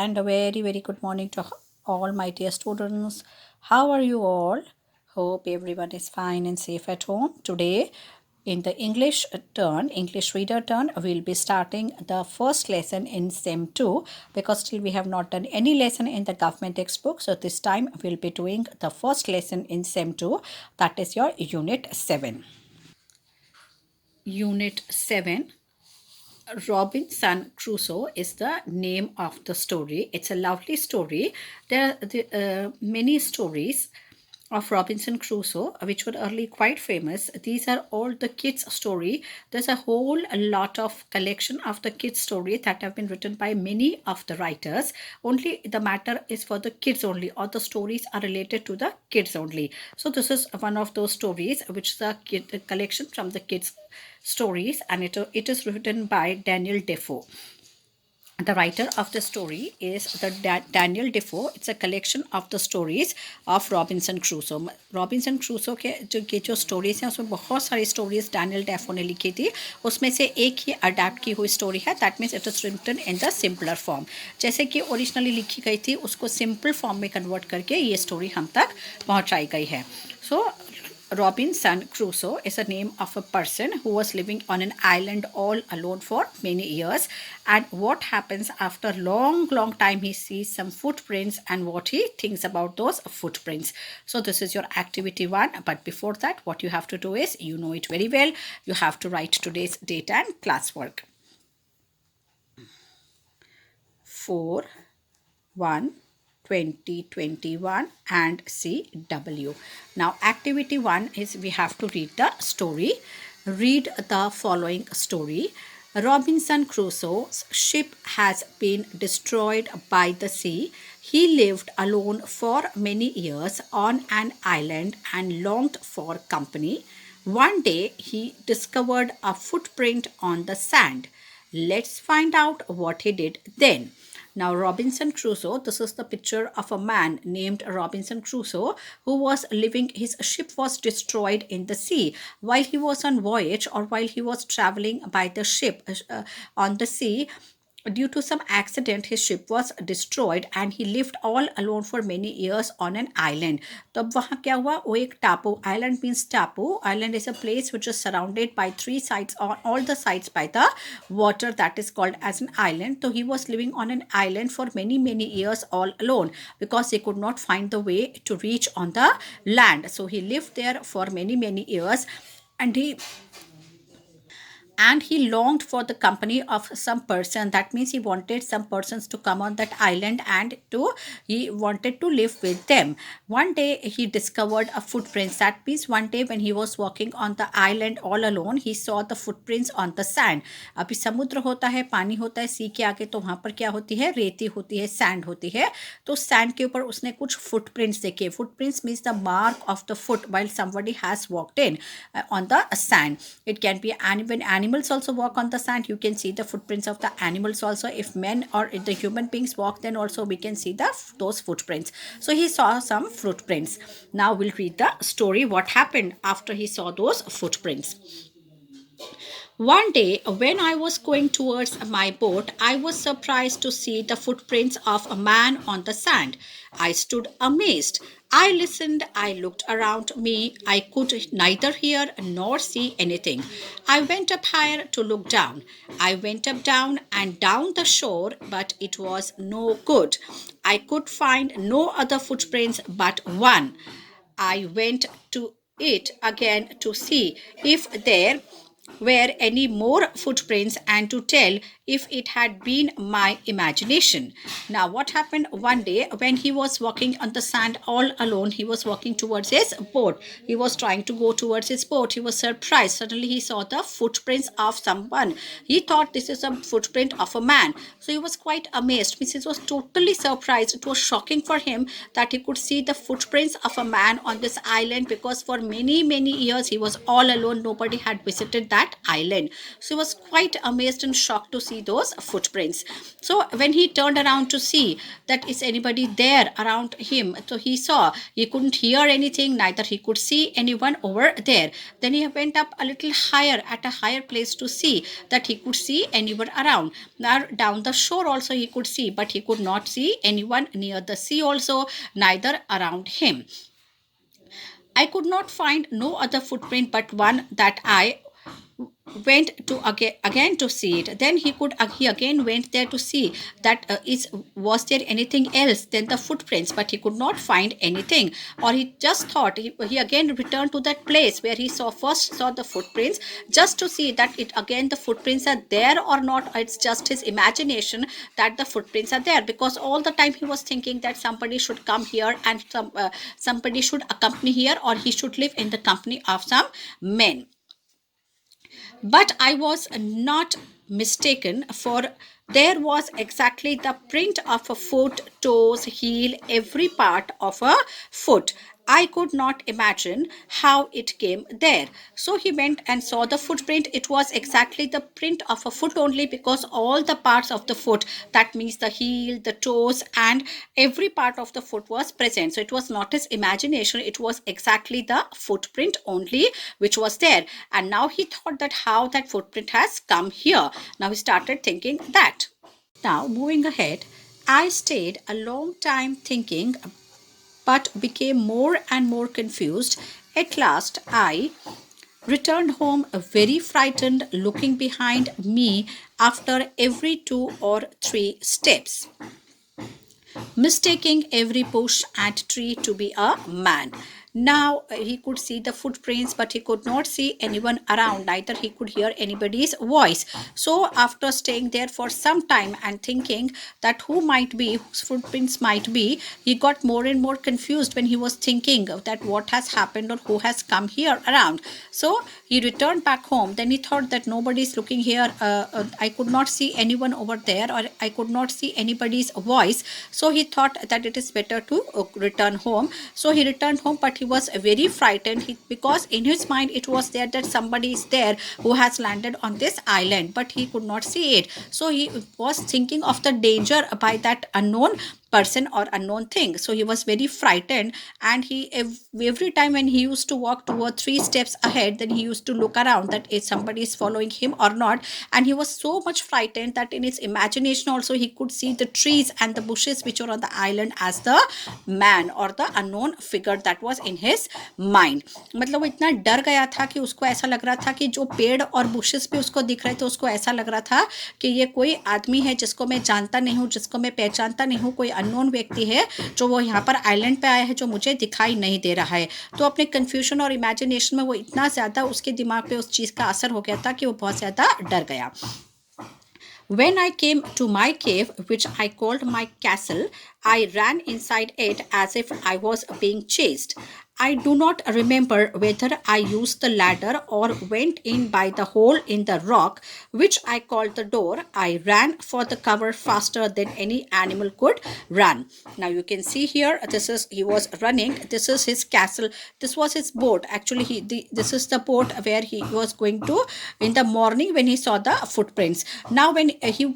and a very, very good morning to all my dear students. How are you all? Hope everyone is fine and safe at home. Today, in the English reader turn, we'll be starting the first lesson in SEM 2 because still we have not done any lesson in the government textbook. So this time we'll be doing the first lesson in SEM 2, that is your Unit 7. Unit 7, Robinson Crusoe is the name of the story. It's a lovely story. There are many stories of Robinson Crusoe, which were early quite famous. These are all the kids' story. There's a whole lot of collection of the kids' story that have been written by many of the writers. Only the matter is for the kids only, or the stories are related to the kids only. So this is one of those stories, which is a collection from the kids' stories, and it is written by Daniel Defoe. The writer of the story is Daniel Defoe. It's a collection of the stories of Robinson Crusoe. Robinson Crusoe के जो stories हैं उसमें बहुत सारी stories Daniel Dafoe ने लिखी थी. उसमें से एक ही अडेप्ट की हुई स्टोरी है. That means it is written in the simpler form. जैसे कि ओरिजिनली लिखी गई थी उसको सिंपल फॉर्म में कन्वर्ट करके ये स्टोरी हम तक पहुंचाई गई है. सो Robinson Crusoe is a name of a person who was living on an island all alone for many years. And what happens after long time, he sees some footprints and what he thinks about those footprints. So this is your activity 1. But before that, what you have to do is, you know it very well, you have to write today's date and classwork. 4/1/2021 and CW. Now activity 1 is we have to read the story. Read the following story. Robinson Crusoe's ship has been destroyed by the sea. He lived alone for many years on an island and longed for company. One day he discovered a footprint on the sand. Let's find out what he did then. Now, Robinson Crusoe, this is the picture of a man named Robinson Crusoe who was living, his ship was destroyed in the sea. While he was on voyage or while he was traveling by the ship on the sea, due to some accident, his ship was destroyed and he lived all alone for many years on an island. तो अब वहाँ क्या हुआ, वो एक टापू, island means टापू. Island is a place which is surrounded by 3 sides, on all the sides by the water, that is called as an island. So he was living on an island for many years all alone because he could not find the way to reach on the land. So he lived there for many years, and he longed for the company of some person. That means he wanted some persons to come on that island and he wanted to live with them. One day he discovered a footprints. That means one day when he was walking on the island all alone, he saw the footprints on the sand. अभी समुद्र होता है, पानी होता है सी के आगे, तो वहाँ पर क्या होती है, रेती होती है, सैंड होती है. तो सैंड के ऊपर उसने कुछ फुटप्रिंट्स देखे. Footprints means the mark of the foot while somebody has walked in on the sand. It can be when animals also walk on the sand, you can see the footprints of the animals also. If men or if the human beings walk, then also we can see those footprints. So he saw some footprints. Now we'll read the story, what happened after he saw those footprints. One day, when I was going towards my boat, I was surprised to see the footprints of a man on the sand. I stood amazed. I listened, I looked around me. I could neither hear nor see anything. I went up higher to look down. I went up, down, and down the shore, but it was no good. I could find no other footprints but one. I went to it again to see if there were any more footprints and to tell if it had been my imagination. Now, what happened one day when he was walking on the sand all alone, he was walking towards his boat. He was trying to go towards his boat. He was surprised. Suddenly, he saw the footprints of someone. He thought this is a footprint of a man. So, he was quite amazed. Mrs. was totally surprised. It was shocking for him that he could see the footprints of a man on this island because for many years he was all alone. Nobody had visited that island. So he was quite amazed and shocked to see those footprints. So when he turned around to see that is anybody there around him, so he saw he couldn't hear anything, neither he could see anyone over there. Then he went up a little higher at a higher place to see that he could see anyone around. Now down the shore also he could see, but he could not see anyone near the sea also, neither around him. I could not find no other footprint but one that I went to again to see it. Then he again went there to see that is was there anything else than the footprints, but he could not find anything. Or he just thought he again returned to that place where he first saw the footprints, just to see that it again the footprints are there or not. It's just his imagination that the footprints are there, because all the time he was thinking that somebody should come here and somebody should accompany here, or he should live in the company of some men. But I was not mistaken, for there was exactly the print of a foot, toes, heel, every part of a foot. I could not imagine how it came there. So he went and saw the footprint. It was exactly the print of a foot only, because all the parts of the foot, that means the heel, the toes, and every part of the foot was present. So it was not his imagination, it was exactly the footprint only which was there. And now he thought that how that footprint has come here. Now he started thinking that. Now, moving ahead, I stayed a long time thinking, but became more and more confused. At last, I returned home very frightened, looking behind me after every 2 or 3 steps, mistaking every bush and tree to be a man. Now he could see the footprints, but he could not see anyone around, neither he could hear anybody's voice. So after staying there for some time and thinking that who might be, whose footprints might be, he got more and more confused when he was thinking of that what has happened or who has come here around. So he returned back home. Then he thought that nobody is looking here. I could not see anyone over there, or I could not see anybody's voice. So he thought that it is better to return home. So he returned home, but he was very frightened, because in his mind it was there that somebody is there who has landed on this island, but he could not see it. So he was thinking of the danger by that unknown person or unknown thing. So he was very frightened, and every time when he used to walk 2 or 3 steps ahead, then he used to look around that if somebody is following him or not. And he was so much frightened that in his imagination also he could see the trees and the bushes which were on the island as the man or the unknown figure that was in his mind. मतलब वो इतना डर गया था कि उसको ऐसा लग रहा था कि जो पेड़ और बुशेस भी उसको दिख रहे थे, उसको ऐसा लग रहा था कि ये कोई आदमी है जिसको मैं जानता नहीं हूँ, जिसको मैं पहचानता नहीं हूँ, कोई अननोन व्यक्ति है जो वो यहाँ पर आइलैंड पे आया है, जो मुझे दिखाई नहीं दे रहा है. तो अपने कन्फ्यूजन और इमेजिनेशन में वो इतना ज़्यादा उसके दिमाग पे उस चीज़ का असर हो गया था कि वो बहुत ज़्यादा डर गया. When I came to my cave, which I called my castle, I ran inside it as if I was being chased. I do not remember whether I used the ladder or went in by the hole in the rock, which I called the door. I ran for the cover faster than any animal could run. Now you can see here, he was running. This is his castle. This was his boat. Actually, this is the boat where he was going to in the morning when he saw the footprints. Now when he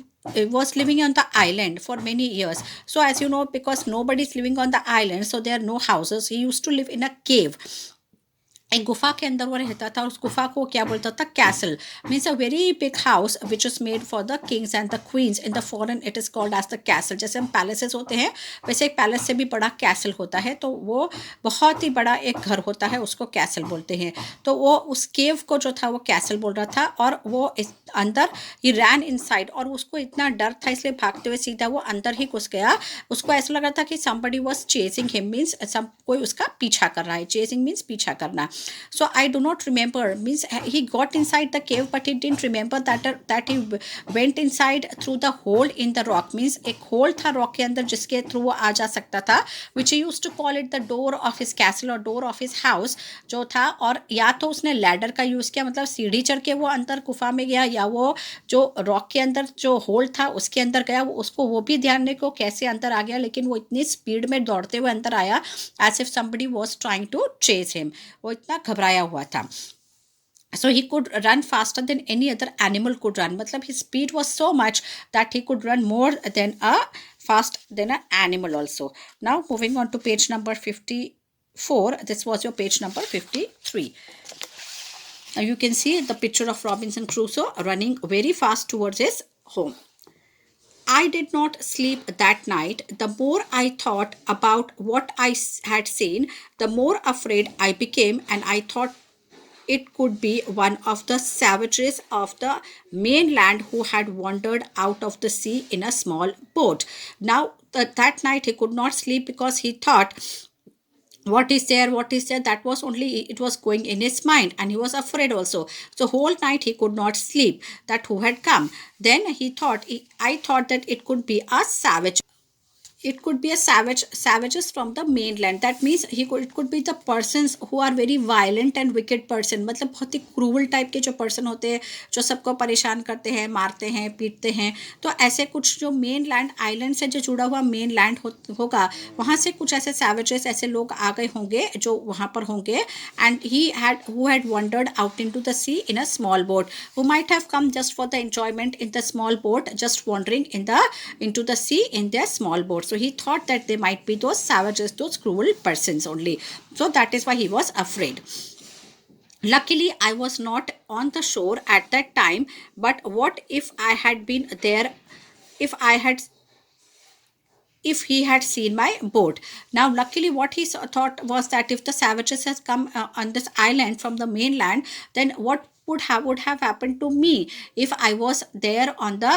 was living on the island for many years. So as you know, because nobody is living on the island, so there are no houses. He used to live in a cave. एक गुफा के अंदर वो रहता था. उस गुफा को क्या बोलता था? Castle. Means a very big house which is made for the kings and the queens. In the foreign it is called as the castle. जैसे हम पैलेसेस होते हैं वैसे एक पैलेस से भी बड़ा कैसल होता है. तो वो बहुत ही बड़ा एक घर होता है, उसको कैसल बोलते हैं. तो वो उस केव को जो था वो कैसल बोल रहा था. और वो अंदर ही रैन इनसाइड, और उसको इतना डर था इसलिए भागते हुए सीधा वो अंदर ही घुस गया. उसको ऐसा लग रहा था कि somebody was chasing him, means कोई उसका पीछा कर रहा है. चेसिंग मीन्स पीछा करना. So I do not remember, means he got inside the cave, but he didn't remember that he went inside through the hole in the rock. Means एक hole था rock के अंदर जिसके through वो आ जा सकता था, which he used to call it the door of his castle or door of his house जो था. और या तो उसने ladder का यूज़ किया, मतलब सीढ़ी चढ़ के वो अंदर गुफा में गया, या वो जो rock के अंदर जो hole था उसके अंदर गया. उसको वो भी ध्यान नहीं को कैसे अंदर आ गया, लेकिन वो इतनी स्पीड में दौड़ते हुए अंदर आया as if somebody was trying to chase him. वो इतना घबराया हुआ था. So he could run faster than any other animal could run. Matlab his speed was so much that he could run more than a fast than an animal also. Now moving on to page number 54. This was your page number 53. Now you can see the picture of Robinson Crusoe running very fast towards his home. I did not sleep that night. The more I thought about what had seen, the more afraid I became, and I thought it could be one of the savages of the mainland who had wandered out of the sea in a small boat. Now, that night he could not sleep because he thought, what is there, that was only, it was going in his mind, and he was afraid also. So whole night he could not sleep, that who had come. Then he thought, I thought that it could be a savage, it could be a savages from the mainland. That means it could be the persons who are very violent and wicked person, मतलब बहुत ही cruel type के जो person होते हैं, जो सबको परेशान करते हैं, मारते हैं, पीटते हैं। तो ऐसे कुछ जो मेन लैंड आइलैंड से जो जुड़ा हुआ मेन लैंड होगा, वहाँ से कुछ ऐसे सैवेजेस, ऐसे लोग आ गए होंगे जो वहाँ पर होंगे। And he had who had wandered out into the sea in a small boat, who might have come just for the enjoyment in the small boat, just wandering in the into the sea in their small boat. So he thought that they might be those savages, those cruel persons only. So that is why he was afraid. Luckily, I was not on the shore at that time, but what if I had been there, if I had, if he had seen my boat. Now, luckily, what he thought was that if the savages has come on this island from the mainland, then what would have happened to me if I was there on the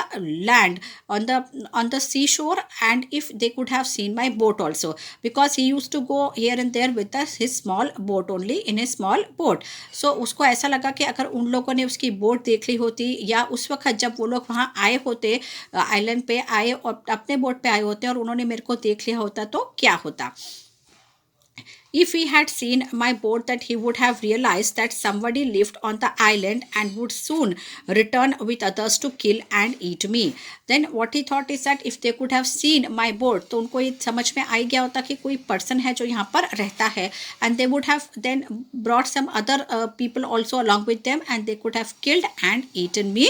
land, on the seashore, and if they could have seen my boat also, because he used to go here and there with his small boat, only in his small boat. So उसको ऐसा लगा कि अगर उन लोगों ने उसकी boat देख ली होती, या उस वक्त जब वो लोग वहाँ आए होते, आइलैंड पे आए और अपने बोट पे आए होते और उन्होंने मेरे को देख लिया होता, तो क्या होता। If he had seen my boat, that he would have realized that somebody lived on the island and would soon return with others to kill and eat me. Then what he thought is that if they could have seen my boat, तो उनको ये समझ में आ गया होता कि कोई person है जो यहाँ पर रहता है, and they would have then brought some other people also along with them, and they could have killed and eaten me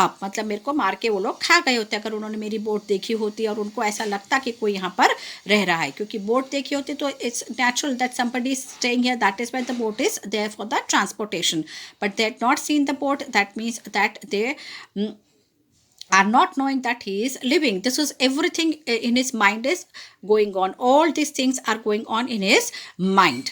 up. मतलब मेरे को मार के वो लोग खा गए होते अगर उन्होंने मेरी बोट देखी होती और उनको ऐसा लगता कि कोई यहाँ पर रह रहा है, क्योंकि बोट देखी होती तो it's natural that somebody is staying here, that is why the boat is there for the transportation. But they had not seen the boat, that means that they are not knowing that he is living. This is everything in his mind is going on, all these things are going on in his mind.